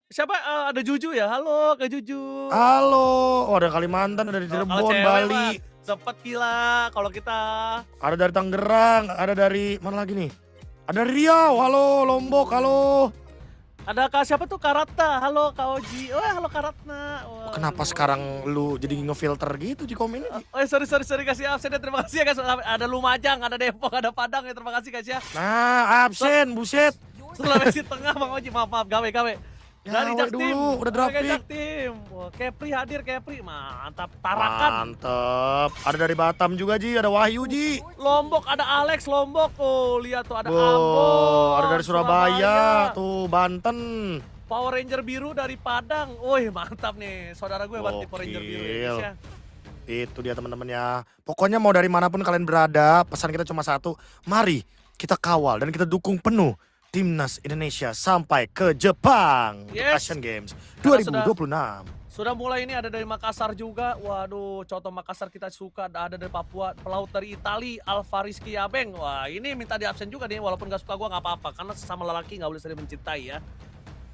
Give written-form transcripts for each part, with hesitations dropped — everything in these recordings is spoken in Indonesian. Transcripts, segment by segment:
Siapa? Ada Juju ya? Halo Kak Juju. Halo, oh ada Kalimantan, ada dari Kalau Cirebon, cewek mah Bali, cepet gila, kalau kita ada dari Tangerang, ada dari mana lagi nih? Ada dari Riau, halo, Lombok, halo. ada Kak siapa tuh, Kak Ratna, halo Kak Oji, wah halo Kak Ratna, Kenapa waduh. sekarang lu jadi ngefilter gitu di komennya? Oh sorry kasih absen ya, terima kasih ya guys, ada Lumajang, ada Depok, ada Padang ya, terima kasih guys ya. Nah, absen, buset. Sulawesi Tengah Bang Oji, maaf gawe. Dari Nyawe Jaktim, dulu, udah oke drafting. Jaktim, wah Kepri hadir Kepri, mantap, Tarakan. Mantep. Ada dari Batam juga Ji, ada Wahyu Ji. Lombok ada Alex Lombok, oh lihat tuh ada Ada Ambon, dari Surabaya, tuh Banten. Power Ranger biru dari Padang. Wih, mantap nih. Saudara gue buat Power Ranger biru Gokil. Indonesia. Itu dia teman-teman ya. Pokoknya mau dari manapun kalian berada, pesan kita cuma satu. Mari kita kawal dan kita dukung penuh Timnas Indonesia sampai ke Jepang untuk Yes. Asian Games Karena 2026. Sudah mulai ini ada dari Makassar juga. Waduh, contoh Makassar kita suka. Ada dari Papua, pelaut dari Itali, Alvaris Kiabeng. Wah, ini minta di absen juga nih. Walaupun gak suka gue gak apa-apa. Karena sesama lelaki gak boleh saling mencintai ya.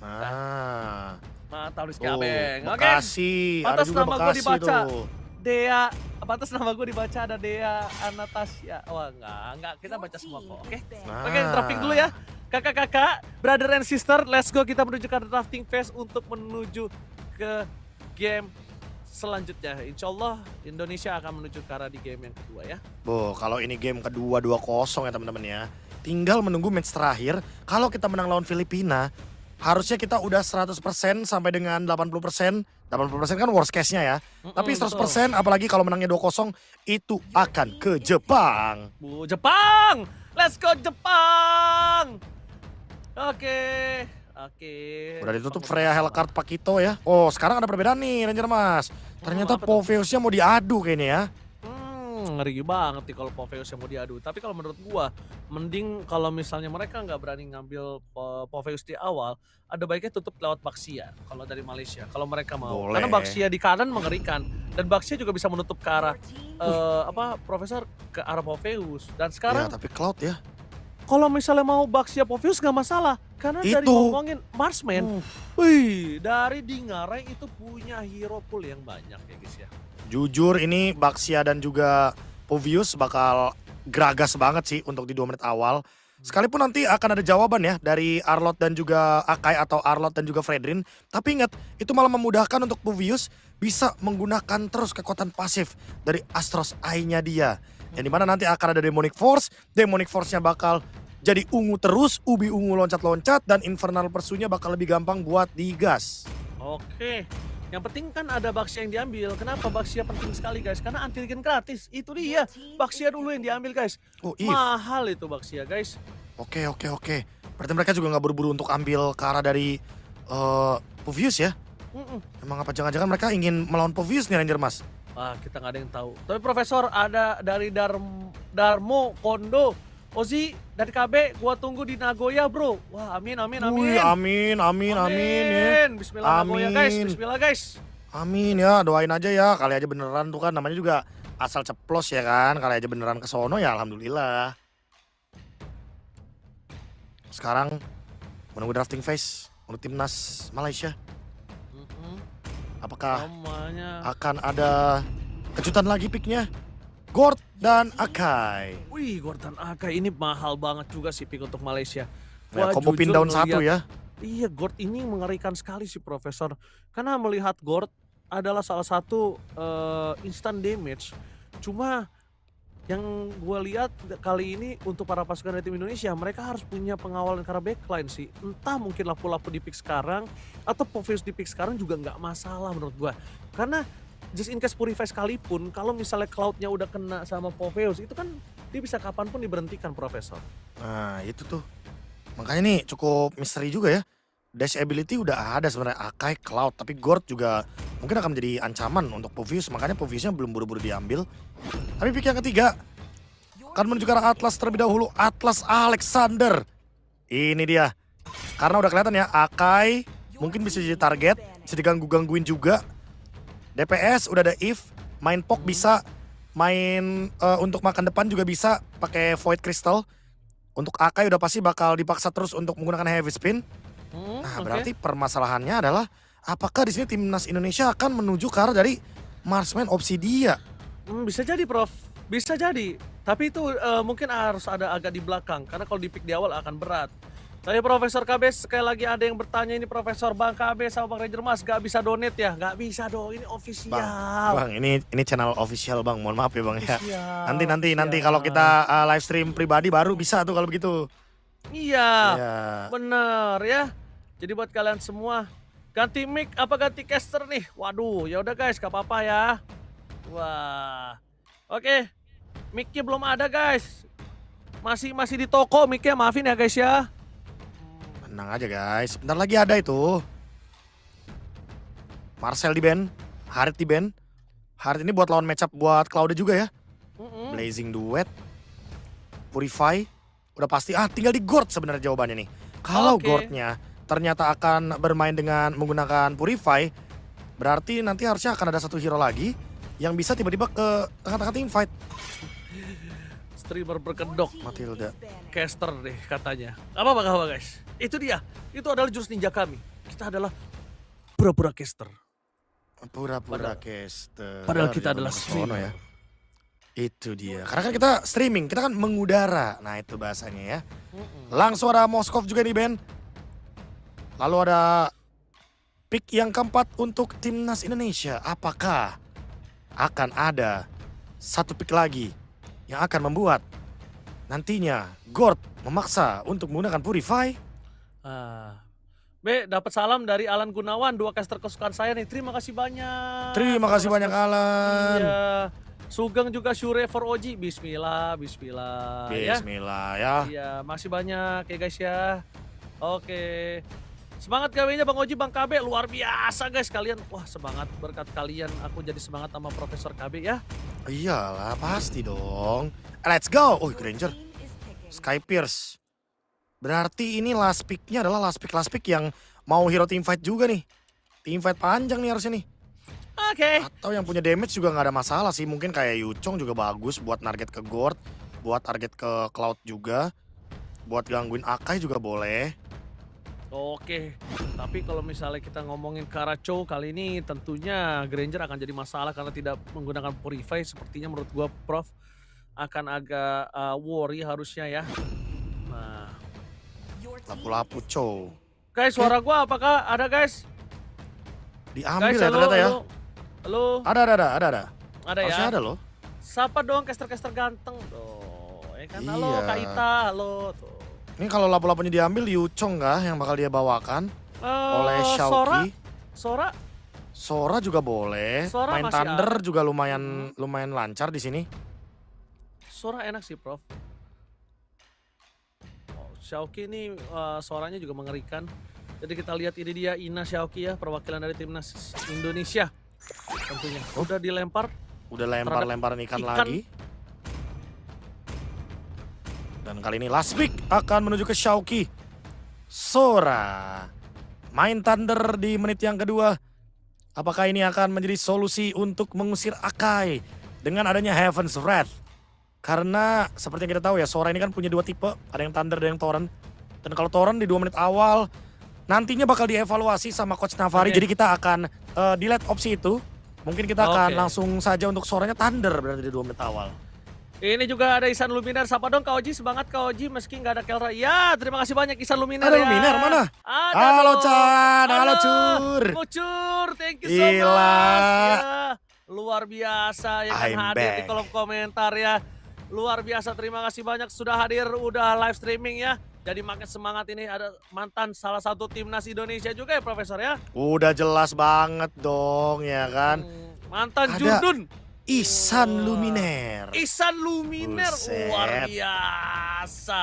Nah, Mantap Alvaris tuh Kiabeng. Oke. Bekasi, ada Pantas juga nama gue Bekasi dibaca. tuh. Dea, pantas nama gue dibaca ada Dea Anastasia. Wah, enggak. Kita baca semua kok, oke? Oke, drafting dulu ya. Kakak-kakak, brother and sister, let's go kita menuju ke drafting phase untuk menuju ke game selanjutnya. Insya Allah Indonesia akan menuju ke arah di game yang kedua ya. Kalau ini game kedua 2-0 ya teman-teman ya. Tinggal menunggu match terakhir. Kalau kita menang lawan Filipina, harusnya kita udah 100% sampai dengan 80%. 80% kan worst case-nya ya. Tapi 100% apalagi kalau menangnya 2-0 itu akan ke Jepang. Jepang! Let's go Jepang! Oke. Udah ditutup Freya Hellcard Pakito ya. Oh, sekarang ada perbedaan nih Ranger Mas. Ternyata apa tuh? Poveusnya mau diadu kayaknya ya. Ngeri banget nih kalau Poveus yang mau diadu. Tapi kalau menurut gua, mending kalau misalnya mereka nggak berani ngambil Poveus di awal, ada baiknya tutup lewat Baxia kalau dari Malaysia. Kalau mereka mau. Boleh. Karena Baxia di kanan mengerikan dan Baxia juga bisa menutup ke arah Profesor ke arah Poveus. Dan Ya, sekarang tapi Cloud ya. kalau misalnya mau Baxia Poveus nggak masalah. Karena dari Itu. ngomongin Marksman, wih, dari Dingarai itu punya hero pool yang banyak ya guys ya. Jujur ini Baxia dan juga Povius bakal geragas banget sih untuk di 2 menit awal. Sekalipun nanti akan ada jawaban ya dari Arlot dan juga Akai atau Arlot dan juga Fredrin. Tapi ingat, itu malah memudahkan untuk Povius bisa menggunakan terus kekuatan pasif dari Astros Eye-nya dia. Yang dimana nanti akan ada Demonic Force. Demonic Force-nya bakal jadi ungu terus, ubi ungu loncat-loncat, dan Infernal Pursuit-nya bakal lebih gampang buat digas. Oke. Yang penting kan ada Baxia yang diambil. Kenapa Baxia penting sekali guys? Karena anti-regen gratis. Itu dia. Baxia dulu yang diambil guys. Oh, If. Mahal itu Baxia guys. Oke. Berarti mereka juga nggak buru-buru untuk ambil ke arah dari Povius ya? Emang apa jangan-jangan mereka ingin melawan Povius nih Ranger Mas? Wah, kita nggak ada yang tahu. Tapi Profesor ada dari Darmo, Kondo, Ozi dari KB, gua tunggu di Nagoya bro. Wah, amin. Wih, amin ya. Bismillah Nagoya guys, Amin. bismillah guys. Amin ya, doain aja ya. Kali aja beneran tuh kan, namanya juga asal ceplos ya kan. Kali aja beneran ke sono ya alhamdulillah. Sekarang menunggu drafting phase untuk timnas Malaysia. Apakah Namanya. akan ada kejutan lagi picknya? Gord dan Akai. Wih, Gordon Akai ini mahal banget juga sih pick untuk Malaysia. Ya, Wah, combo pin jujur down 1 ya. Iya, Gord ini mengerikan sekali sih Profesor. Karena melihat Gord adalah salah satu instant damage. Cuma yang gue lihat kali ini untuk para pasukan dari tim Indonesia, mereka harus punya pengawalan karena backline sih. Entah mungkin lapu-lapu di pick sekarang atau Poveus di pick sekarang juga nggak masalah menurut gue. Karena just in case Purify sekalipun, kalau misalnya Cloud-nya udah kena sama Poveus, itu kan dia bisa kapanpun diberhentikan Profesor. Nah itu tuh. Makanya nih cukup misteri juga ya. Dash ability udah ada sebenarnya Akai, Cloud, tapi Gord juga mungkin akan menjadi ancaman untuk Povius. Makanya Poviusnya belum buru-buru diambil. Tapi pick yang ketiga akan menuju ke arah Atlas terlebih dahulu. Atlas Alexander. Ini dia. Karena udah kelihatan ya, Akai mungkin bisa jadi target, bisa diganggu-gangguin juga. DPS udah ada If, main Pok bisa, main untuk makan depan juga bisa pakai Void Crystal. Untuk Akai udah pasti bakal dipaksa terus untuk menggunakan Heavy Spin. Nah, Oke. berarti permasalahannya adalah apakah di sini timnas Indonesia akan menuju ke arah dari marksman Obsidia? Bisa jadi Prof, bisa jadi. Tapi itu, mungkin harus ada agak di belakang, karena kalau di-pick di awal akan berat. Tadi Profesor KB sekali lagi ada yang bertanya ini Profesor, Bang KB sama Bang Ranger Mas nggak bisa donate ya? Nggak bisa dong, ini Bang, official. Bang, ini channel official Bang, mohon maaf ya Bang ya. Official, Nanti kalau official. kita live stream pribadi baru bisa tuh kalau begitu. Iya, Iya. bener ya. Jadi buat kalian semua, ganti mic apa ganti caster nih? Waduh, ya udah guys, gak apa-apa ya. Wah, oke, mic-nya belum ada guys. Masih masih di toko mic-nya, maafin ya guys ya. Tenang aja guys, bentar lagi ada itu. Marcel di band, Harit di band. Harit ini buat lawan matchup buat Cloud juga ya. Mm-mm. Blazing Duet, Purify, udah pasti. Tinggal di Gord sebenarnya jawabannya nih. Kalau Oke. Gordnya ternyata akan bermain dengan menggunakan Purify, berarti nanti harusnya akan ada satu hero lagi yang bisa tiba-tiba ke tengah-tengah team fight. Streamer berkedok Matilda. caster deh katanya. Apa guys? Itu dia. Itu adalah jurus ninja kami. Kita adalah pura-pura caster. Pura-pura caster. Padahal kita Dia adalah bener ke sono streamer. ya. Itu dia. Karena kan kita streaming, kita kan mengudara. Nah itu bahasanya ya. Mm-mm. Langsung ada Moskov juga nih Ben. Lalu ada pick yang keempat untuk timnas Indonesia. Apakah akan ada satu pick lagi yang akan membuat nantinya Gord memaksa untuk menggunakan Purify? Dapat salam dari Alan Gunawan, 2 caster kesukaan saya nih. Terima kasih banyak. Terima kasih banyak Alan. Iya. Sugeng juga Shure for Oji. Bismillah, bismillah. Ya. Bismillah ya. Iya, masih banyak ya guys ya. Oke. Semangat gawe-nya Bang Oji, Bang KB luar biasa guys kalian. Wah, semangat berkat kalian aku jadi semangat sama Profesor KB ya. Iyalah pasti dong. Let's go. Oh Granger. Sky Pierce. Berarti ini last pick-nya adalah last pick yang mau hero team fight juga nih. Team fight panjang nih harusnya nih. Oke. Atau yang punya damage juga nggak ada masalah sih. Mungkin kayak Yuchong juga bagus buat target ke Gord. Buat target ke Cloud juga. Buat gangguin Akai juga boleh. Oke, tapi kalau misalnya kita ngomongin Karacho kali ini tentunya Granger akan jadi masalah karena tidak menggunakan Purify. Sepertinya menurut gua Prof akan agak worry harusnya ya. Nah, Lapu-lapu Chow. guys suara gua apakah ada guys? Diambil Guys ya halo, ternyata ya. halo, halo, Ada. ada Harusnya ya? ada loh. Sapa dong caster-caster ganteng tuh. Ya kan, halo Iya. Kak Ita, halo tuh. Ini kalau lapu-lapunya diambil Yuchong kah yang bakal dia bawakan oleh Sora, Shauki. Sora, Sora juga boleh. Sora Main masih Thunder ada. juga lumayan lancar di sini. Sora enak sih Prof. Oh, Xiaoqi ini suaranya juga mengerikan. Jadi kita lihat ini dia Ina Xiaoqi ya, perwakilan dari timnas Indonesia. Tentunya. Udah dilempar. Udah lempar-lemparan ikan ikan. lagi. Dan kali ini last pick akan menuju ke Shauki. Sora. Main Thunder di menit yang kedua. Apakah ini akan menjadi solusi untuk mengusir Akai dengan adanya Heaven's Wrath? Karena seperti yang kita tahu ya, Sora ini kan punya 2 tipe. Ada yang Thunder dan yang Torrent. Dan kalau Torrent di 2 menit awal, nantinya bakal dievaluasi sama Coach Navari. Oke. Jadi kita akan delete opsi itu. Mungkin kita akan Oke. langsung saja untuk Soranya Thunder berarti di 2 menit awal. Ini juga ada Isan Luminar. Sapa dong Kak Oji, semangat Kak Oji meski nggak ada Kelra. Ya, terima kasih banyak Isan Luminar Ada ya. Luminar mana? Ada Halo dong. Chan, halo Cur. Mucur, thank you so Gila. much. Ya, luar biasa ya kan I'm hadir di back. kolom komentar ya. Luar biasa, terima kasih banyak sudah hadir, udah live streaming ya. Jadi makin semangat ini ada mantan salah satu timnas Indonesia juga ya Profesor ya. Udah jelas banget dong ya kan. Mantan Ada Jurdun. Ihsan Wah. Luminer. Ihsan Luminer, Buset. luar biasa.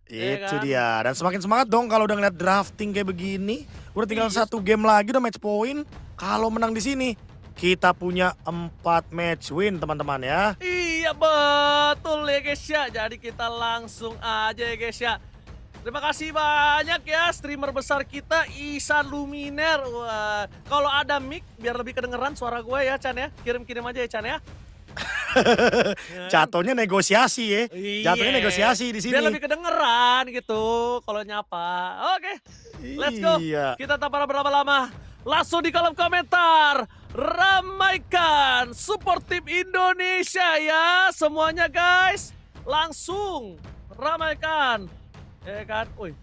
Iya Itu kan? dia. Dan semakin semangat dong kalau udah ngeliat drafting kayak begini. Udah tinggal Iya. 1 game lagi udah match point. Kalau menang di sini kita punya 4 match win teman-teman ya. Iya betul ya guys ya. Jadi kita langsung aja ya guys ya. Terima kasih banyak ya streamer besar kita Ihsan Luminer. Wah, kalau ada mic biar lebih kedengeran suara gue ya Chan ya. Kirim-kirim aja ya Chan ya. Ya kan? Jatuhnya negosiasi ya. Jatuhnya Iya, negosiasi di biar sini. lebih kedengeran gitu kalau nyapa. Oke, let's go. Iya. Kita tanpa berlama-lama, langsung di kolom komentar. Ramaikan support tim Indonesia ya semuanya guys. Langsung ramaikan. Ya kan? Woi,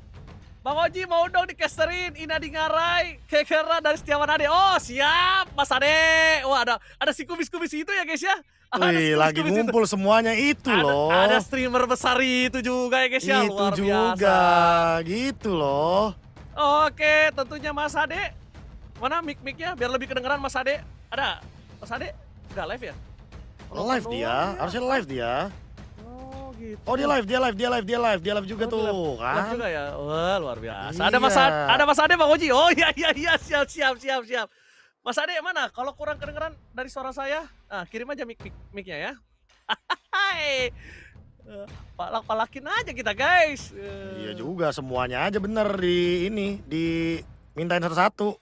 Bang Oji mau dong dikeserin Inadi Ngarai Kekera dari Setiawan Ade. Oh siap Mas Ade. Wah ada si kumis-kumis itu ya guys ya. Ada si Wih, lagi kumis-kumis itu. ngumpul semuanya itu loh. Ada streamer besar itu juga ya guys ya. Itu Luar juga, biasa. gitu loh. Oke tentunya Mas Ade. Mana mic-micnya biar lebih kedengeran Mas Ade. Ada Mas Ade? Nggak live ya? Live dia, harusnya live dia. Oh gitu. Oh dia live juga Oh, tuh live kan. juga ya. Wah luar biasa. Iya. Ada Mas Ade Bang Oji. Oh iya siap. Mas Ade mana? Kalau kurang kedengeran dari suara saya, kirim aja mic-nya ya. Hai. Palak-palakin aja kita guys. Iya juga, semuanya aja bener dimintain satu-satu.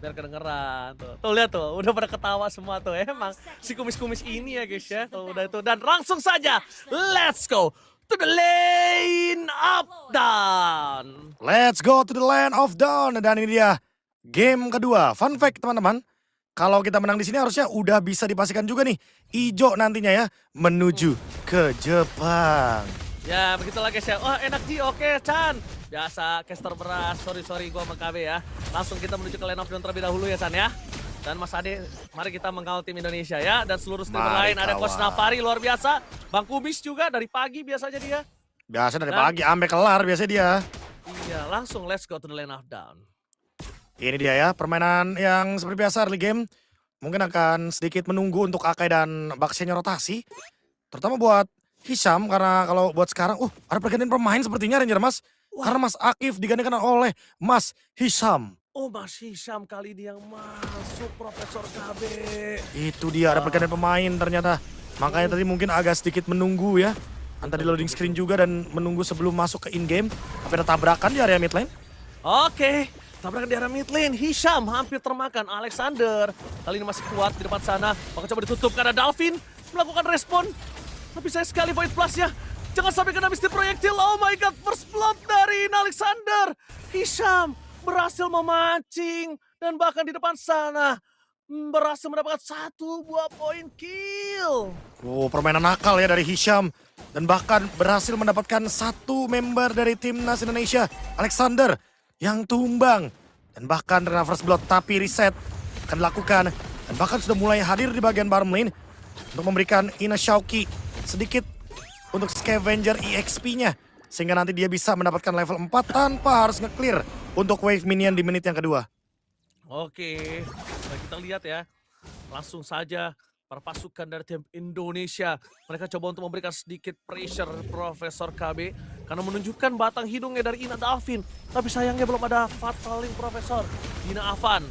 Biar kedengeran tuh. Tuh lihat tuh, udah pada ketawa semua tuh. Emang si kumis-kumis ini ya guys ya. Kalau udah itu dan langsung saja let's go to the lane up down. Let's go to the land of dawn. Dan ini dia game kedua. Fun fact teman-teman, kalau kita menang di sini harusnya udah bisa dipastikan juga nih Ijo nantinya ya menuju ke Jepang. Ya begitulah guys ya. Oh enak Ji, oke Chan. Biasa caster beras, sorry gua sama KB ya. Langsung kita menuju ke lane of down terlebih dahulu ya Chan ya. Dan Mas Ade, mari kita mengawal tim Indonesia ya. Dan seluruh streamer Mari lain, ada Coach kawal. Nafari luar biasa. Bang Kumis juga dari pagi biasanya dia. Biasa dari Dan- pagi sampai kelar biasanya dia. Iya langsung let's go to the lane of down. Ini dia ya, permainan yang seperti biasa early game. Mungkin akan sedikit menunggu untuk Akai dan Baksinya rotasi. Terutama buat Hisham, karena kalau buat sekarang, ada pergantian pemain sepertinya Ranger Mas. Wah. Karena Mas Akif digantikan oleh Mas Hisham. Oh Mas Hisham kali ini yang masuk Profesor KB. Itu dia, ada pergantian pemain ternyata. Makanya tadi mungkin agak sedikit menunggu ya. Antara di loading screen juga dan menunggu sebelum masuk ke in-game. Tapi ada tabrakan di area mid lane. Oke, tabrakan di arah mid lane. Hisham hampir termakan. Alexander kali ini masih kuat di depan sana. Maka coba ditutup karena Dalvin melakukan respon. Tapi saya sekali void plusnya. Jangan sampai kena misteri proyektil. Oh my god, first blood dari Alexander. Hisham berhasil memancing. Dan bahkan di depan sana berhasil mendapatkan 1 buah poin kill. Permainan nakal ya dari Hisham. Dan bahkan berhasil mendapatkan 1 member dari timnas Indonesia, Alexander, yang tumbang. Dan bahkan terkena first blood, tapi reset akan dilakukan. Dan bahkan sudah mulai hadir di bagian bottom lane untuk memberikan Ina Shauki sedikit untuk scavenger EXP-nya. Sehingga nanti dia bisa mendapatkan level 4 tanpa harus nge-clear untuk wave minion di menit yang kedua. Oke, nah kita lihat ya. Langsung saja para pasukan dari tim Indonesia. Mereka coba untuk memberikan sedikit pressure Profesor KB. Karena menunjukkan batang hidungnya dari Ina Dalvin. Tapi sayangnya belum ada fatal link Profesor. Ina Avan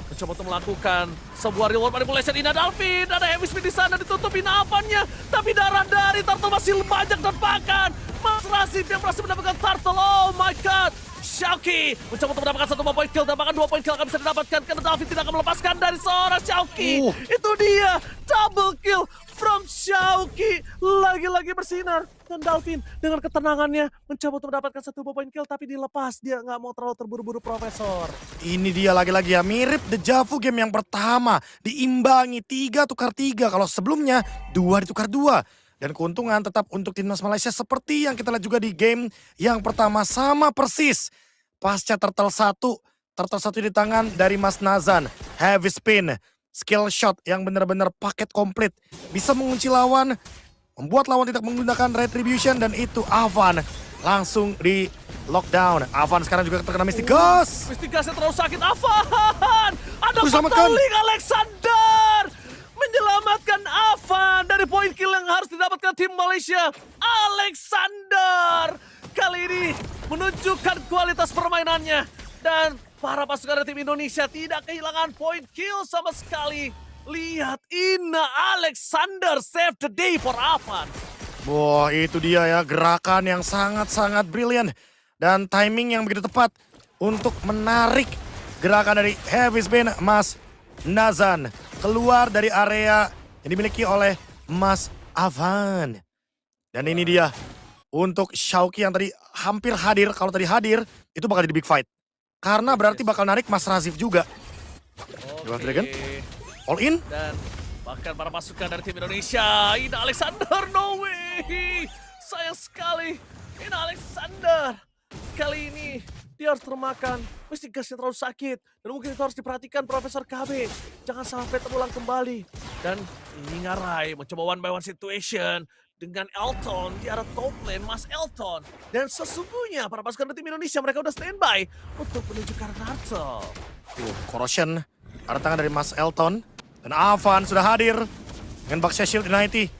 mencoba untuk melakukan sebuah reward manipulation Ina Dalvin. Ada heavy speed di sana ditutup Ina Avannya. Tapi darah dari Turtle masih banyak dan bahkan Mas Rasif yang berhasil mendapatkan Turtle. Oh my god. Shauki mencoba untuk mendapatkan 1 poin kill dan bahkan 2 poin kill akan bisa didapatkan karena Dalvin tidak akan melepaskan dari seorang Shauki. Itu dia double kill from Shauki. Lagi-lagi bersinar dan Dalvin dengan ketenangannya mencoba untuk mendapatkan 1 poin kill tapi dilepas. Dia nggak mau terlalu terburu-buru Profesor. Ini dia lagi-lagi ya, mirip Dejavu game yang pertama. Diimbangi 3 tukar 3, kalau sebelumnya 2 ditukar 2. Dan keuntungan tetap untuk timnas Malaysia seperti yang kita lihat juga di game yang pertama, sama persis. Pasca Turtle 1 di tangan dari Mas Nazan. Heavy spin, skill shot yang benar-benar paket komplit. Bisa mengunci lawan, membuat lawan tidak menggunakan retribution, dan itu Avan langsung di lockdown. Avan sekarang juga terkena Mystic Ghost. Mystic Ghost terlalu sakit. Avan! Ada Diselamatkan. fatal link Alexander! Menyelamatkan Avan dari poin kill yang harus didapatkan tim Malaysia. Alexander kali ini menunjukkan kualitas permainannya. Dan para pasukan dari tim Indonesia tidak kehilangan poin kill sama sekali. Lihat Ina Alexander save the day for Avan. Wah, itu dia ya, gerakan yang sangat-sangat brilian. Dan timing yang begitu tepat untuk menarik gerakan dari heavy spin Mas Nazan keluar dari area yang dimiliki oleh Mas Avan. Dan ini dia untuk Shauki yang tadi hampir hadir. Kalau tadi hadir itu bakal jadi big fight. Karena berarti bakal narik Mas Razif juga. Dewa Dragon, Oke. all in. Dan bahkan para pasukan dari tim Indonesia, Ina Alexander, no way. Sayang sekali, Ina Alexander. Kali ini dia harus termakan, mesti gasnya terlalu sakit. Dan mungkin itu harus diperhatikan Profesor KB. Jangan sampai terulang kembali. Dan ini Ngarai mencoba one by one situation dengan Elton di arah top lane, Mas Elton. Dan sesungguhnya para pasukan dari tim Indonesia mereka udah standby untuk menuju ke arah Turtle. Corrosion ada tangan dari Mas Elton. Dan Avan sudah hadir dengan Baksha Shield Unity.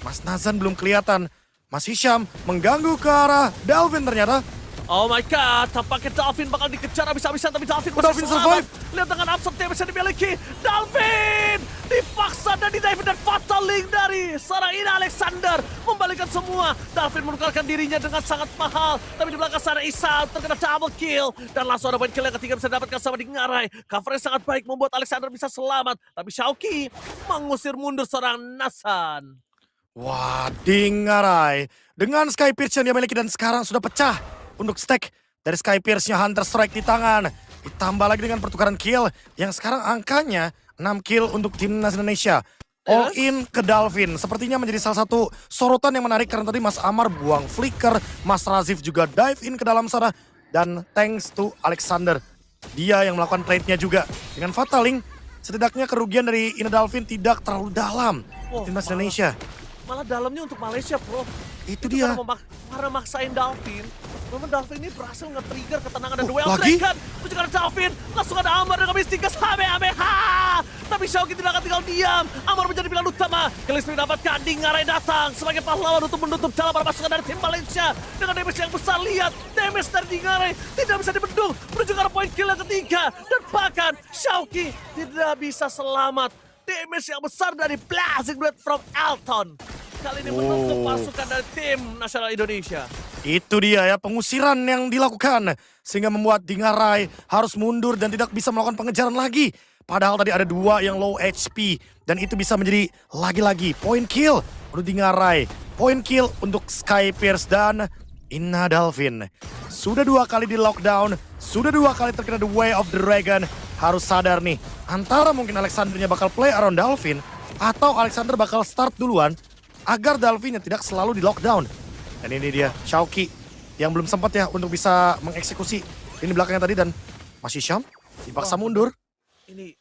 Mas Nazan belum kelihatan. Mas Hisham mengganggu ke arah Dalvin ternyata. Oh my god, tampaknya Dalvin bakal dikejar habis-habisan, tapi Dalvin masih Dalvin selamat. survive. Lihat dengan absurd damage yang dimiliki. Dalvin dipaksa dan didiving dan fatal link dari seorang Ina Alexander. Membalikan semua. Dalvin menukarkan dirinya dengan sangat mahal. Tapi di belakang sana Isam terkena double kill. Dan langsung ada point kill yang ketiga bisa didapatkan sama di Ngarai. Cover yang sangat baik membuat Alexander bisa selamat. Tapi Shauki mengusir mundur seorang Nasan. Wah, Ngarai dengan Sky Pierce yang dia miliki dan sekarang sudah pecah untuk stack dari Sky Pierce-nya Hunter Strike di tangan. Ditambah lagi dengan pertukaran kill yang sekarang angkanya 6 kill untuk timnas Indonesia. All in ke Dalvin. Sepertinya menjadi salah satu sorotan yang menarik karena tadi Mas Amar buang flicker, Mas Razif juga dive in ke dalam sana. Dan thanks to Alexander, dia yang melakukan trade-nya juga. Dengan Fatal Link, setidaknya kerugian dari Ina Dalvin tidak terlalu dalam timnas Indonesia. Malah dalamnya untuk Malaysia, bro. Itu dia. Karena maksain Dalvin. Memang Dalvin ini berhasil nge-trigger ketenangan dan duel lagi? Dragon. Menuju ke Dalvin. Langsung ada Amar dengan Mystikas. HBH. Tapi Shauki tidak akan tinggal diam. Amar menjadi pilihan utama. Kelis mendapatkan Ngarai datang sebagai pahlawan untuk menutup jalan para pasukan dari tim Malaysia. Dengan damage yang besar, lihat. Damage dari Ngarai tidak bisa dibendung. Menuju ke arah point kill yang ketiga. Dan bahkan Shauki tidak bisa selamat. Damage yang besar dari Blazing Blade from Elton. Kali ini menutup pasukan dari tim nasional Indonesia. Itu dia ya, pengusiran yang dilakukan. Sehingga membuat Ngarai harus mundur dan tidak bisa melakukan pengejaran lagi. Padahal tadi ada 2 yang low HP. Dan itu bisa menjadi lagi-lagi point kill untuk Ngarai. Point kill untuk Sky Pierce dan Ina Dalvin. Sudah 2 kali di lockdown. Sudah 2 kali terkena The Way of the Dragon. Harus sadar nih, antara mungkin Alexandernya bakal play around Dalvin. Atau Alexander bakal start duluan. Agar Dalvinnya tidak selalu di lockdown. Dan ini dia, Shauki yang belum sempat ya untuk bisa mengeksekusi ini belakangnya tadi dan masih Syam dipaksa mundur. Ini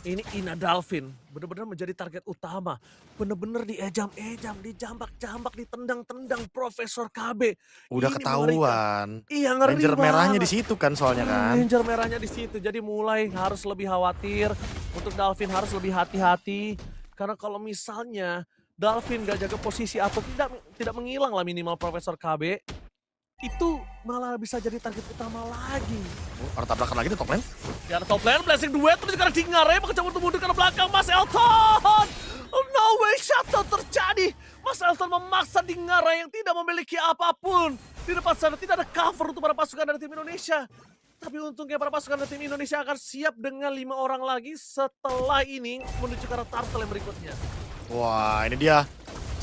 ini Ina Dalvin benar-benar menjadi target utama. Benar-benar diejam-ejam, dijambak-jambak, ditendang-tendang Profesor KB. Udah Ini ketahuan. mengerikan. Iya, ngeri Ranger merahnya banget. di situ kan soalnya kan. Ranger merahnya di situ. Jadi mulai harus lebih khawatir. Untuk Dalvin harus lebih hati-hati. Karena kalau misalnya Dalvin gak jaga posisi atau tidak menghilang lah minimal Profesor KB, itu malah bisa jadi target utama lagi. Ada tabrakan lagi di top lane. Di arah top lane, blessing duet, terus sekarang Ngarai mengejar untuk mundur ke belakang Mas Elton. No way, shutdown terjadi. Mas Elton memaksa Ngarai yang tidak memiliki apapun. Di depan sana tidak ada cover untuk para pasukan dari tim Indonesia. Tapi untungnya para pasukan dari tim Indonesia akan siap dengan 5 orang lagi setelah ini menuju ke arah Turtle yang berikutnya. Wah, ini dia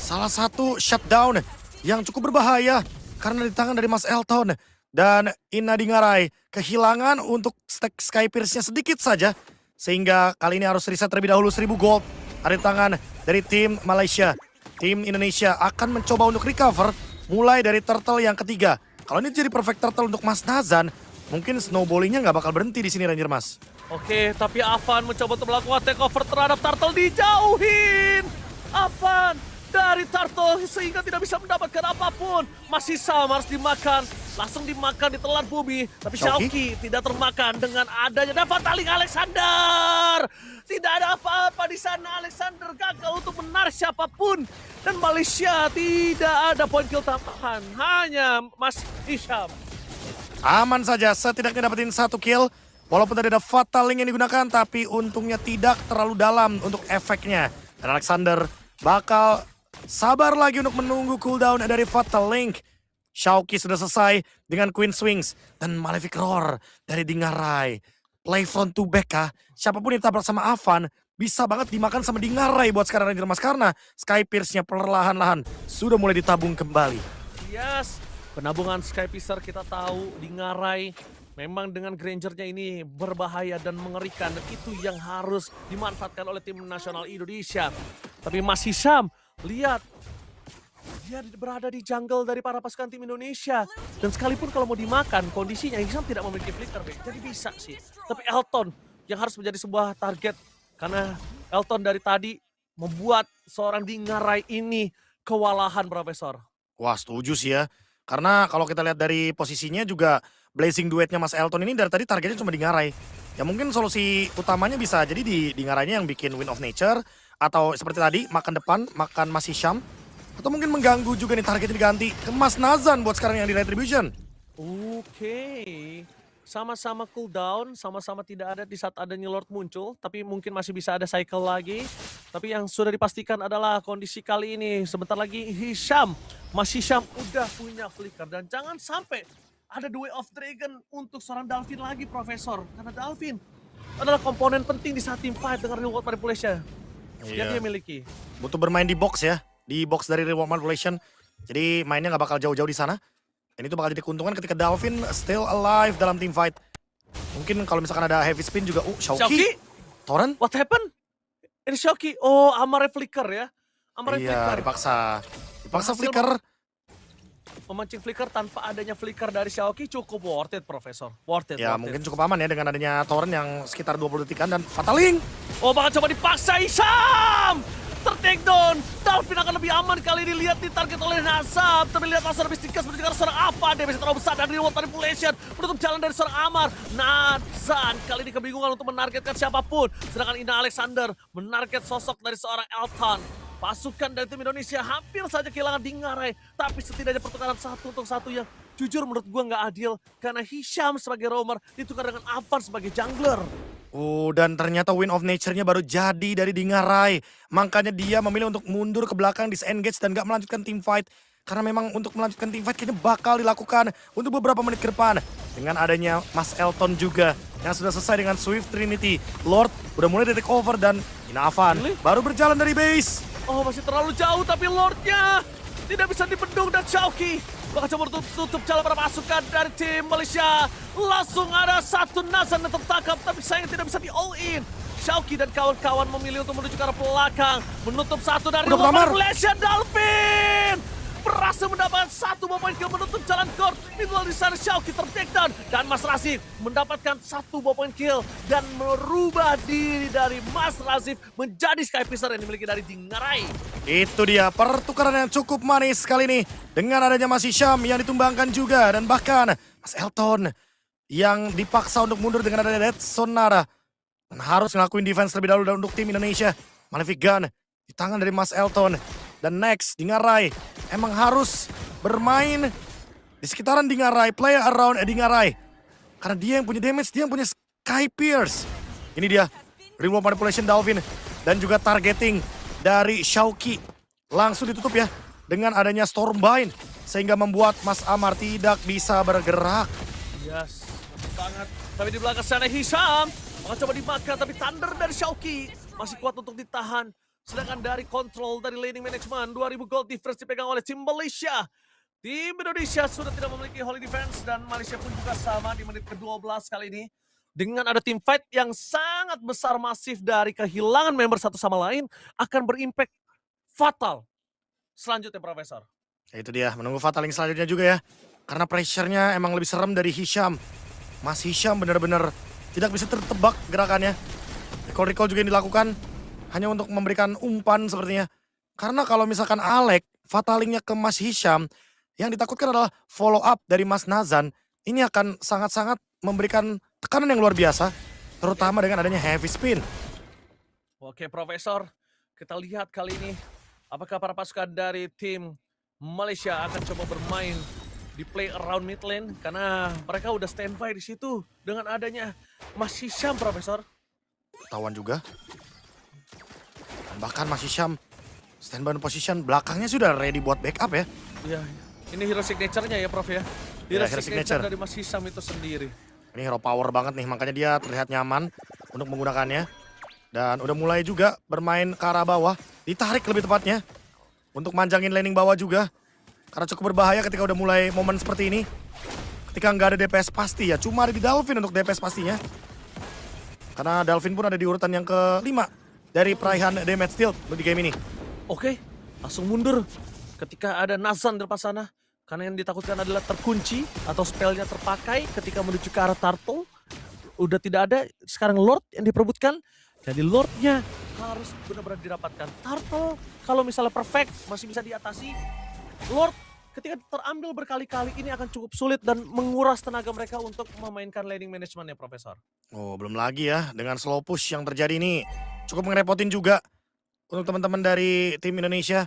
salah satu shutdown yang cukup berbahaya karena di tangan dari Mas Elton dan Ina Ngarai kehilangan untuk stack Sky Pierce-nya sedikit saja sehingga kali ini harus reset terlebih dahulu 1000 gold ada di tangan dari tim Malaysia. Tim Indonesia akan mencoba untuk recover mulai dari turtle yang ketiga. Kalau ini jadi perfect turtle untuk Mas Nazan, mungkin snowballingnya nggak bakal berhenti di sini Ranger Mas. Oke, tapi Avan mencoba untuk melakukan takeover terhadap Turtle, dijauhin. Avan dari Turtle sehingga tidak bisa mendapatkan apapun. Masih sama harus dimakan. Langsung dimakan, ditelan bumi. Tapi Shauki tidak termakan dengan adanya dapat taling Alexander. Tidak ada apa-apa di sana. Alexander gagal untuk menarik siapapun. Dan Malaysia tidak ada poin kill tambahan. Hanya Mas Hisham. Aman saja, setidaknya dapetin 1 kill. Walaupun tadi ada Fatal Link yang digunakan, tapi untungnya tidak terlalu dalam untuk efeknya. Dan Alexander bakal sabar lagi untuk menunggu cooldown dari Fatal Link. Shauki sudah selesai dengan Queen Swings dan Malefic Roar dari Ngarai. Play front to back kah? Siapapun yang tabrak sama Avan bisa banget dimakan sama Dingarai buat sekarang Ranger Mas. Karena Sky Pierce-nya perlahan-lahan sudah mulai ditabung kembali. Yes, penabungan Sky Piercer kita tahu di Ngarai memang dengan Granger-nya ini berbahaya dan mengerikan, dan itu yang harus dimanfaatkan oleh tim nasional Indonesia. Tapi Mas Hisham, lihat dia berada di jungle dari para pasukan tim Indonesia, dan sekalipun kalau mau dimakan kondisinya Hisham tidak memiliki flicker, Bek. Jadi bisa sih. Tapi Elton yang harus menjadi sebuah target, karena Elton dari tadi membuat seorang di Ngarai ini kewalahan, Profesor. Wah, setuju sih ya. Karena kalau kita lihat dari posisinya juga blazing duetnya Mas Elton ini dari tadi targetnya cuma di Ngarai. Ya mungkin solusi utamanya bisa jadi di Ngarainya yang bikin Wind of Nature, atau seperti tadi makan depan, makan Mas Hisham, atau mungkin mengganggu juga nih targetnya diganti ke Mas Nazan buat sekarang yang di Retribution. Oke, sama-sama cooldown, sama-sama tidak ada di saat adanya Lord muncul, tapi mungkin masih bisa ada cycle lagi. Tapi yang sudah dipastikan adalah kondisi kali ini, sebentar lagi Hisham, Mas Hisham udah punya flicker, dan jangan sampai ada The Way of Dragon untuk seorang Dalvin lagi, Profesor. Karena Dalvin adalah komponen penting di saat team fight dengan reward manipulation yang Iya. dia miliki. Butuh bermain di box ya, di box dari reward manipulation. Jadi mainnya nggak bakal jauh-jauh di sana. Dan itu bakal jadi keuntungan ketika Dalvin still alive dalam team fight. Mungkin kalau misalkan ada heavy spin juga, Xiaoqi, Xiaoqi, Torrent. what happened? Ini Xiaoqi, oh Amare flicker ya. Amare Iya, flicker. dipaksa Berhasil flicker. Memancing flicker tanpa adanya flicker dari Xiaoqi cukup worth it, Profesor. Worth it, Ya worth mungkin it. cukup aman ya dengan adanya Torrent yang sekitar 20 detikan dan Fataling. Oh, bakal coba dipaksa Hisham! Ter-take down! Dalvin akan lebih aman kali ini, lihat ditarget oleh Nasab. Tapi lihat langsung habis tikas menuju ke seorang apa. Dia bisa terlalu besar dan reward manipulation menutup jalan dari seorang Amar. Nazan kali ini kebingungan untuk menargetkan siapapun. Sedangkan Ina Alexander menarget sosok dari seorang Elton. Pasukan dari tim Indonesia hampir saja kehilangan Dingarai. Tapi setidaknya pertukaran satu untuk satu yang jujur menurut gua nggak adil. Karena Hisham sebagai roamer ditukar dengan Avan sebagai jungler. Dan ternyata Wind of Nature-nya baru jadi dari Dingarai. Makanya dia memilih untuk mundur ke belakang, disengage dan gak melanjutkan team fight. Karena memang untuk melanjutkan team fight kayaknya bakal dilakukan untuk beberapa menit ke depan. Dengan adanya Mas Elton juga yang sudah selesai dengan Swift Trinity. Lord udah mulai di take over dan Inavan Really? baru berjalan dari base. Oh, masih terlalu jauh tapi Lordnya tidak bisa dibendung, dan Xiaoqi bakal coba tutup jalan para pasukan dari tim Malaysia. Langsung ada satu Nazan yang tertangkap, tapi sayang tidak bisa di all in. Xiaoqi dan kawan-kawan memilih untuk menuju ke arah belakang, menutup satu dari Udah beramar. Malaysia. Dalvin berhasil mendapatkan satu point kill menutup jalan court. Meanwhile di sana Xiaoqi tertakedown dan Mas Razif mendapatkan satu point kill dan merubah diri dari Mas Razif menjadi Sky Piercer yang dimiliki dari Dingarai. Itu dia pertukaran yang cukup manis kali ini. Dengan adanya Mas Hisham yang ditumbangkan juga. Dan bahkan Mas Elton yang dipaksa untuk mundur dengan adanya Dead Sonara. Dan harus ngelakuin defense terlebih dahulu dan untuk tim Indonesia. Malefic Gun di tangan dari Mas Elton. Dan next Dingarai emang harus bermain di sekitaran Dingarai. Play around Dingarai. Karena dia yang punya damage, dia yang punya Sky Pierce. Ini dia reward manipulation Dalvin. Dan juga targeting dari Xiaoqi. Langsung ditutup ya dengan adanya Stormbind. Sehingga membuat Mas Amar tidak bisa bergerak. Yes, banget. Tapi di belakang sana Hisham akan coba dimakan, tapi Thunder dari Xiaoqi masih kuat untuk ditahan. Sedangkan dari kontrol dari laning management, 2000 gold difference dipegang oleh tim Malaysia. Tim Indonesia sudah tidak memiliki holy defense dan Malaysia pun juga sama di menit ke-12 kali ini. Dengan ada tim fight yang sangat besar masif dari kehilangan member satu sama lain akan berimpact fatal. Selanjutnya Profesor. Itu dia menunggu Fataling selanjutnya juga ya. Karena pressure-nya emang lebih serem dari Hisham. Mas Hisham benar-benar tidak bisa tertebak gerakannya. Recall-recall juga yang dilakukan hanya untuk memberikan umpan sepertinya. Karena kalau misalkan Alek, Fatalingnya ke Mas Hisham, yang ditakutkan adalah follow up dari Mas Nazan. Ini akan sangat-sangat memberikan tekanan yang luar biasa. Terutama dengan adanya heavy spin. Oke Profesor, kita lihat kali ini apakah para pasukan dari tim Malaysia akan coba bermain di play around mid lane, karena mereka udah standby di situ dengan adanya Mas Hisham, Profesor. Tawan juga. Dan bahkan Mas Hisham standby position belakangnya sudah ready buat backup ya. Iya, ini hero signature-nya ya Prof ya. Hero, Hero signature signature. dari Mas Hisham itu sendiri. Ini hero power banget nih, makanya dia terlihat nyaman untuk menggunakannya. Dan udah mulai juga bermain ke arah bawah. Ditarik lebih tepatnya. Untuk manjangin laning bawah juga. Karena cukup berbahaya ketika udah mulai momen seperti ini. Ketika nggak ada DPS pasti ya. Cuma ada di Dalvin untuk DPS pastinya. Karena Dalvin pun ada di urutan yang kelima. Dari peraihan damage dealt di game ini. Oke, langsung mundur ketika ada Nazan di depan sana. Karena yang ditakutkan adalah terkunci atau spellnya terpakai ketika menuju ke arah Turtle. Udah tidak ada, sekarang Lord yang diperebutkan. Jadi Lordnya harus benar-benar didapatkan. Turtle kalau misalnya perfect masih bisa diatasi. Lord ketika terambil berkali-kali ini akan cukup sulit dan menguras tenaga mereka untuk memainkan laning managementnya, Profesor. Oh, belum lagi ya dengan slow push yang terjadi ini cukup ngerepotin juga untuk teman-teman dari tim Indonesia.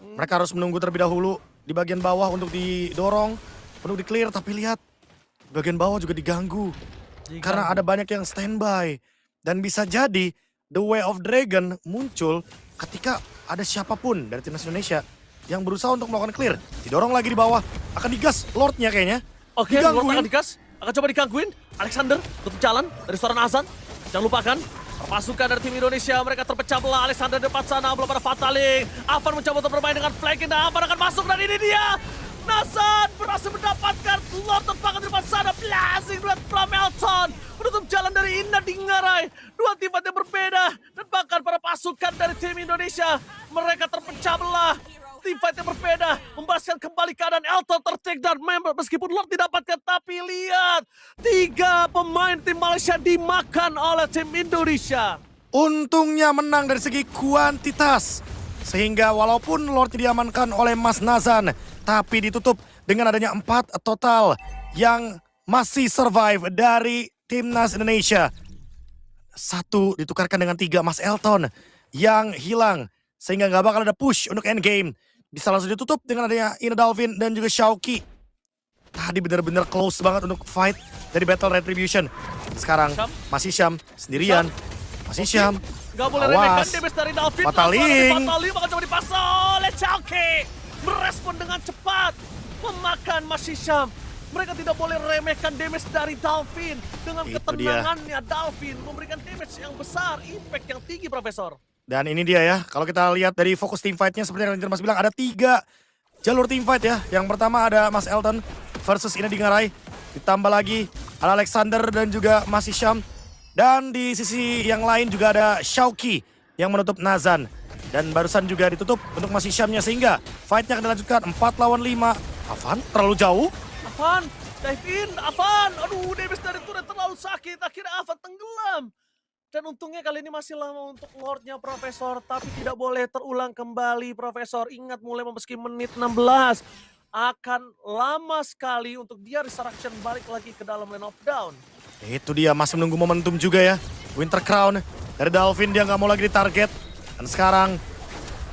Mereka harus menunggu terlebih dahulu di bagian bawah untuk didorong, untuk di-clear, tapi lihat bagian bawah juga diganggu. Karena ada banyak yang standby dan bisa jadi The Way of Dragon muncul ketika ada siapapun dari timnas Indonesia yang berusaha untuk melakukan clear. Didorong lagi di bawah, akan digas Lordnya kayaknya. Oke, Lord akan digas, akan coba digangguin. Alexander tutup jalan dari suara Nazan. Jangan lupakan, pasukan dari tim Indonesia mereka terpecah belah. Alexander di depan sana, belum ada Fataling. Avan mencoba untuk bermain dengan flanking dan Avan akan masuk dan ini dia. Nazan berhasil mendapatkan Lord terpakat di depan sana. Blazing Red from Elton. Menutup jalan dari Inna Dingarai. Dua tim yang berbeda. Dan bahkan para pasukan dari tim Indonesia. Mereka terpecah belah. Tim fight yang berbeda. Membahaskan kembali keadaan Elton ter-take down member. Meskipun Lord didapatkan. Tapi lihat. 3 pemain tim Malaysia dimakan oleh tim Indonesia. Untungnya menang dari segi kuantitas. Sehingga walaupun Lord diamankan oleh Mas Nazan. Tapi ditutup dengan adanya 4 total yang masih survive dari timnas Indonesia. 1 ditukarkan dengan 3 Mas Elton yang hilang. Sehingga nggak bakal ada push untuk endgame. Bisa langsung ditutup dengan adanya Ina Dalvin dan juga Shauki. Tadi benar-benar close banget untuk fight dari Battle Retribution. Sekarang masih Syam sendirian. Masih Syam. Gak boleh remehkan damage dari Dalvin. Fataling. Fataling bakal coba dipasang oleh Shauki. Merespon dengan cepat. Memakan Mas Hisham. Mereka tidak boleh remehkan damage dari Dalvin. Dengan Itu ketenangannya Dalvin memberikan damage yang besar. Impact yang tinggi, Profesor. Dan ini dia ya, kalau kita lihat dari fokus team fight-nya seperti yang Mas bilang ada 3 jalur team fight ya. Yang pertama ada Mas Elton versus Ina Dingarai. Ditambah lagi ada Alexander dan juga Mas Hisham. Dan di sisi yang lain juga ada Shauki yang menutup Nazan. Dan barusan juga ditutup untuk Mas Hishamnya sehingga fight-nya akan dilanjutkan 4 lawan 5. Avan terlalu jauh. Avan, dive in, Avan. Aduh, damage dari turret terlalu sakit. Akhirnya Avan tenggelam. Dan untungnya kali ini masih lama untuk Lordnya, Profesor. Tapi tidak boleh terulang kembali, Profesor. Ingat mulai memasuki menit 16. Akan lama sekali untuk dia resurrection balik lagi ke dalam lane of down. Itu dia masih menunggu momentum juga ya. Winter Crown dari Dalvin dia nggak mau lagi ditarget. Dan sekarang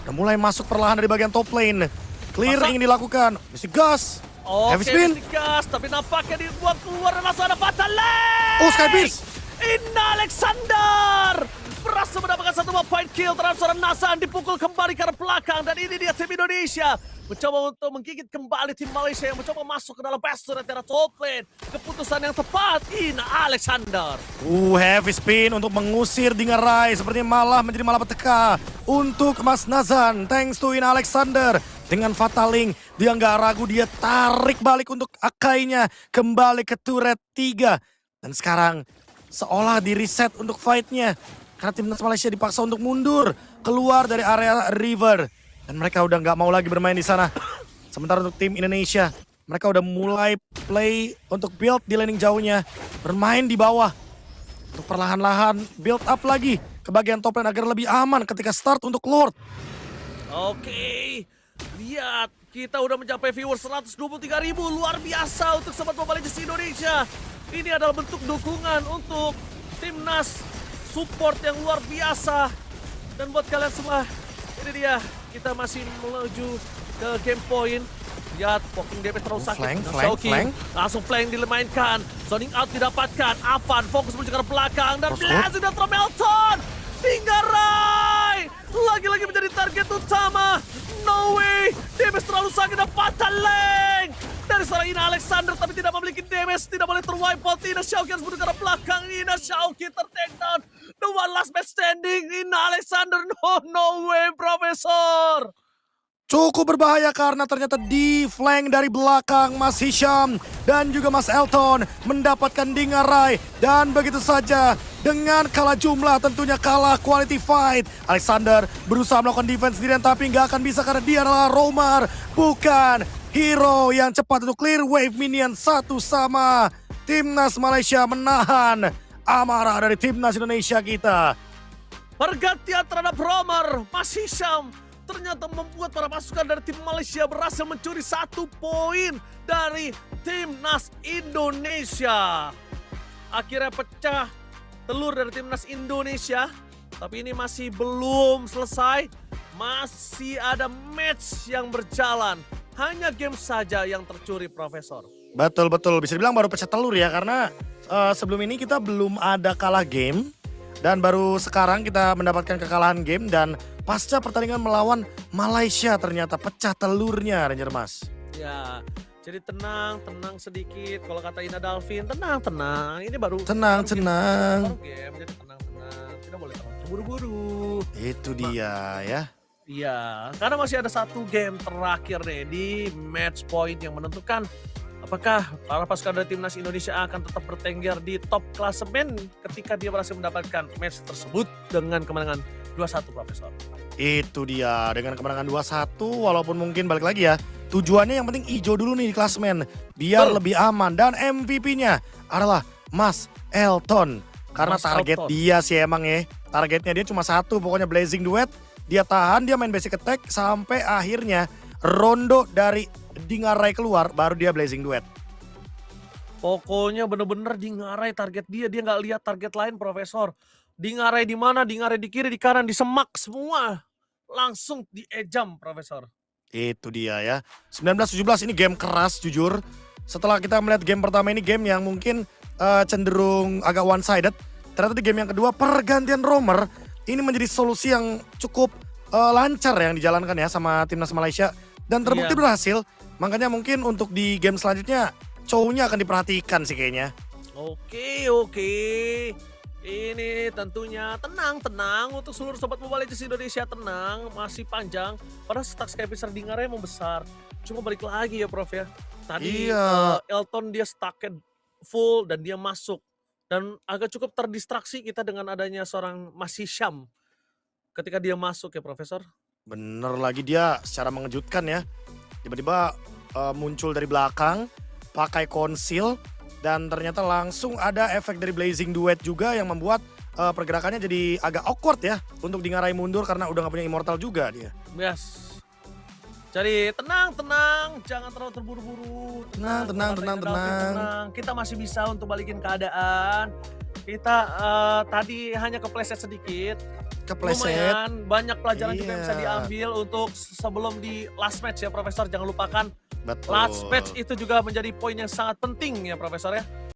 udah mulai masuk perlahan dari bagian top lane. Clear ingin dilakukan. Mystic Gas. Heavy spin. Mystic Gas, tapi nampaknya dibuang keluar dan langsung ada Fataling. Oh, Sky Pierce. Inna Alexander berhasil mendapatkan 1 point kill terhadap seorang Nazan, dipukul kembali ke arah belakang. Dan ini dia tim Indonesia mencoba untuk menggigit kembali tim Malaysia yang mencoba masuk ke dalam bastion di arah top lane. Keputusan yang tepat, Inna Alexander. Heavy spin untuk mengusir Dingarai. Sepertinya malah menjadi malapetaka untuk Mas Nazan. Thanks to Ina Alexander. Dengan Fataling, dia nggak ragu, dia tarik balik untuk Akainya. Kembali ke turret 3. Dan sekarang seolah di reset untuk fight-nya. Karena timnas Malaysia dipaksa untuk mundur keluar dari area river. Dan mereka udah nggak mau lagi bermain di sana. Sementara untuk tim Indonesia, mereka udah mulai play untuk build di laning jauhnya. Bermain di bawah. Untuk perlahan-lahan build up lagi ke bagian top lane agar lebih aman ketika start untuk Lord. Oke, lihat kita udah mencapai viewers 123.000. Luar biasa untuk Sobat Mobile Legends Indonesia. Ini adalah bentuk dukungan untuk timnas, support yang luar biasa. Dan buat kalian semua, ini dia, kita masih menuju ke game point. Lihat, poking damage terlalu sakit. Flank. Langsung flank dimainkan. Zoning out didapatkan. Avan fokus menuju ke belakang. Dan Blazing dan Melton. Dingarai lagi-lagi menjadi target utama. No way, damage terlalu sakit dan Fataling dari seorang Ina Alexander, tapi tidak memiliki damage, tidak boleh terwipe out. Ina Xiaoqi harus mundur ke arah belakang. Ina Xiaoqi ter-take down. The one last match standing. Ina Alexander, no way, Profesor. Cukup berbahaya karena ternyata di flank dari belakang Mas Hisham dan juga Mas Elton mendapatkan Dingarai. Dan begitu saja dengan kalah jumlah tentunya kalah quality fight. Alexander berusaha melakukan defense sendirian tapi nggak akan bisa karena dia adalah Romar. Bukan hero yang cepat untuk clear wave minion satu sama. Timnas Malaysia menahan amarah dari Timnas Indonesia kita. Pergantian terhadap Romar, Mas Hisham ternyata membuat para pasukan dari tim Malaysia berhasil mencuri 1 poin dari Timnas Indonesia. Akhirnya pecah telur dari Timnas Indonesia, tapi ini masih belum selesai. Masih ada match yang berjalan. Hanya game saja yang tercuri, Profesor. Betul-betul, bisa dibilang baru pecah telur ya karena sebelum ini kita belum ada kalah game. Dan baru sekarang kita mendapatkan kekalahan game dan pasca pertandingan melawan Malaysia ternyata pecah telurnya Ranger Mas. Ya, jadi tenang sedikit. Kalau kata Ina Dalvin, tenang. Ini baru Tenang. baru game, jadi tenang. Tidak boleh terlalu buru-buru. Itu dia ya. Iya, karena masih ada 1 game terakhir nih di match point yang menentukan apakah para pasukan dari Timnas Indonesia akan tetap bertengger di top klasemen ketika dia berhasil mendapatkan match tersebut dengan kemenangan 2-1, Profesor. Itu dia, dengan kemenangan 2-1 walaupun mungkin balik lagi ya. Tujuannya yang penting hijau dulu nih di klasemen biar lebih aman dan MVP-nya adalah Mas Elton. Karena Mas target Elton. dia sih emang ya. Targetnya dia cuma 1, pokoknya Blazing Duet. Dia tahan, dia main basic attack sampai akhirnya Rondo dari Dingarai keluar baru dia Blazing Duet. Pokoknya bener-bener Dingarai target dia nggak lihat target lain, Profesor. Dingarai di mana? Dingarai di kiri, di kanan, di semak semua. Langsung diejam, Profesor. Itu dia ya. 19-17 ini game keras jujur. Setelah kita melihat game pertama ini game yang mungkin cenderung agak one sided. Ternyata di game yang kedua pergantian roamer ini menjadi solusi yang cukup lancar yang dijalankan ya sama Timnas Malaysia. Dan terbukti Iya. berhasil. Makanya mungkin untuk di game selanjutnya cowoknya akan diperhatikan sih kayaknya. Oke. Ini tentunya tenang untuk seluruh sobat Mobile Legends Indonesia, tenang, masih panjang. Padahal stack Skypicer Dingarai membesar. Cuma balik lagi ya, Prof ya. Tadi Iya. Elton dia stucknya full dan dia masuk. Dan agak cukup terdistraksi kita dengan adanya seorang Mas Hisham ketika dia masuk ya, Profesor. Bener lagi, dia secara mengejutkan ya. Tiba-tiba muncul dari belakang, pakai conceal, dan ternyata langsung ada efek dari Blazing Duet juga yang membuat pergerakannya jadi agak awkward ya untuk Dingarai mundur karena udah gak punya Immortal juga dia. Yes. Jadi tenang, jangan terlalu terburu-buru. Tenang. Kita masih bisa untuk balikin keadaan. Kita tadi hanya kepleset sedikit. Kepleset. Lumayan banyak pelajaran juga yang bisa Iya. diambil untuk sebelum di last match ya, Profesor. Jangan lupakan Betul. last match itu juga menjadi poin yang sangat penting ya, Profesor ya.